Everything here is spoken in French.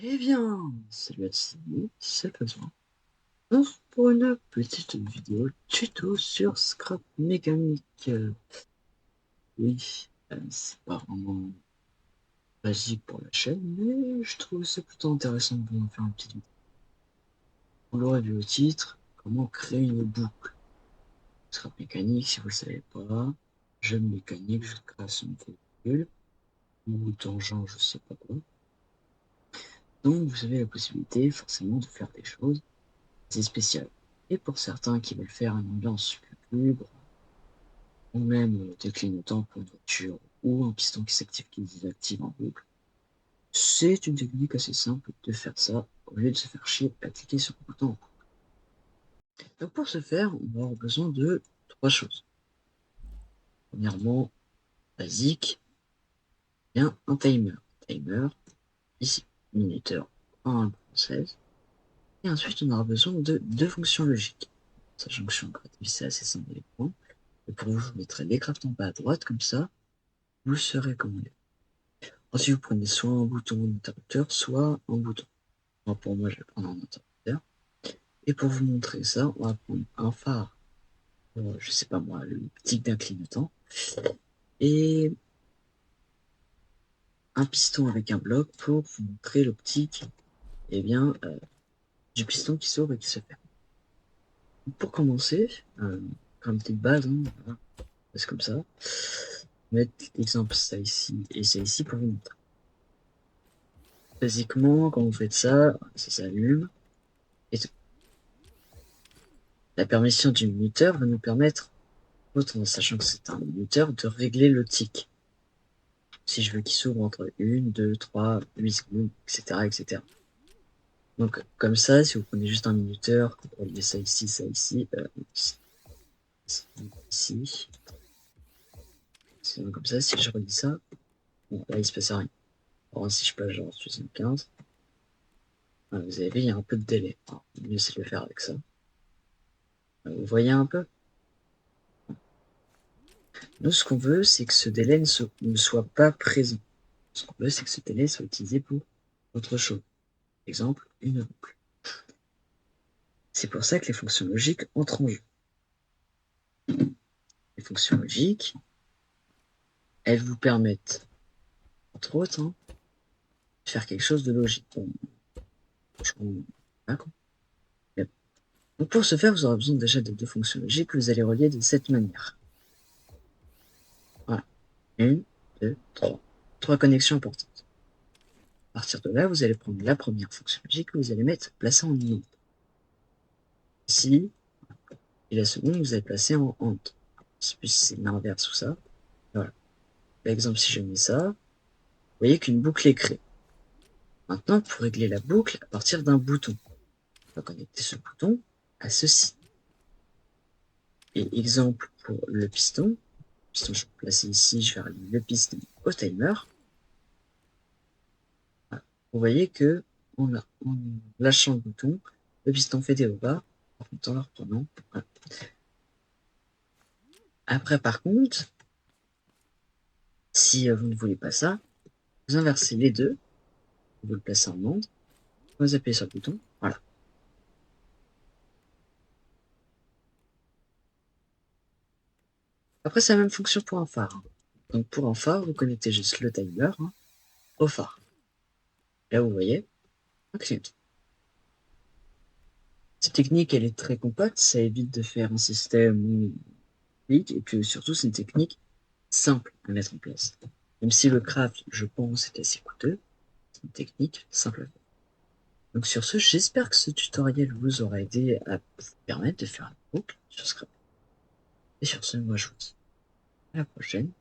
Eh bien, salut à tous, c'est Cosmo. Donc, pour une petite vidéo tuto sur Scrap Mécanique. Oui, c'est pas vraiment basique pour la chaîne, mais je trouve ça plutôt intéressant de vous en faire une petite vidéo. Vous l'aurez vu au titre, comment créer une boucle. Scrap Mécanique, si vous ne le savez pas, jeu de mécanique, jeu de création de véhicules, ou tangent, je sais pas quoi. Donc, vous avez la possibilité forcément de faire des choses c'est spécial. Et pour certains qui veulent faire une ambiance plus libre, ou même des clignotants pour une voiture, ou un piston qui s'active, qui se désactive en boucle, c'est une technique assez simple de faire ça, au lieu de se faire chier à cliquer sur le bouton. Donc pour ce faire, on va avoir besoin de trois choses. Premièrement, basique, bien un timer. Timer, ici, minuteur en langue française. Et ensuite, on aura besoin de deux fonctions logiques. Sachant que je suis en créatif, c'est assez simple à l'écran. Et pour vous, je vous mettrai les crafts en bas à droite, comme ça, vous saurez comment les. Ensuite, vous prenez soit un bouton interrupteur, soit un bouton. Moi, pour moi, je vais prendre un interrupteur. Et pour vous montrer ça, on va prendre un phare, je sais pas moi, le tic d'un clignotant, et un piston avec un bloc pour vous montrer l'optique eh bien, du piston qui s'ouvre et qui se ferme. Pour commencer, comme petite base, hein, voilà, c'est comme ça. Mettre l'exemple ça ici et ça ici pour vous montrer. Basiquement, quand vous faites ça, ça s'allume. Et la permission du minuteur va nous permettre, en sachant que c'est un minuteur, de régler le tic. Si je veux qu'il s'ouvre entre 1, 2, 3, 8 secondes, etc., etc. Donc, comme ça, si vous prenez juste un minuteur, vous reliez ça ici, ici, sinon, comme ça, si je relis ça, bon, là, il se passe rien. Alors, si je passe genre 75, vous avez vu, il y a un peu de délai. Alors, mieux, c'est de le faire avec ça. Vous voyez un peu? Nous, ce qu'on veut, c'est que ce délai ne soit pas présent. Ce qu'on veut, c'est que ce délai soit utilisé pour autre chose. Exemple, une boucle. C'est pour ça que les fonctions logiques entrent en jeu. Les fonctions logiques, elles vous permettent, entre autres, hein, de faire quelque chose de logique. Bon, franchement, d'accord. Donc pour ce faire, vous aurez besoin déjà de deux fonctions logiques que vous allez relier de cette manière. Voilà. Une, deux, trois. Trois connexions importantes. À partir de là, vous allez prendre la première fonction logique que vous allez mettre placée en INT. Ici, et la seconde, vous allez placer en AND. Je sais plus si c'est l'inverse ou ça. Voilà. Par exemple, si je mets ça, vous voyez qu'une boucle est créée. Maintenant, pour régler la boucle à partir d'un bouton, on va connecter ce bouton à ceci. Et exemple pour le piston, je vais placer ici, je vais relier le piston au timer. Voilà. Vous voyez que en lâchant le bouton, le piston fait des hauts bas, en le reprenant. Voilà. Après, par contre, si vous ne voulez pas ça, vous inversez les deux, vous le placez en onde, vous appuyez sur le bouton, voilà. Après, c'est la même fonction pour un phare. Donc pour un phare, vous connectez juste le timer au phare. Là, vous voyez, un clignotant. Cette technique, elle est très compacte, ça évite de faire un système et puis surtout, c'est une technique simple à mettre en place. Même si le craft, je pense, est assez coûteux, c'est une technique simple à faire. Donc sur ce, j'espère que ce tutoriel vous aura aidé à vous permettre de faire une boucle sur Scrap. Et sur ce, moi je vous dis à la prochaine.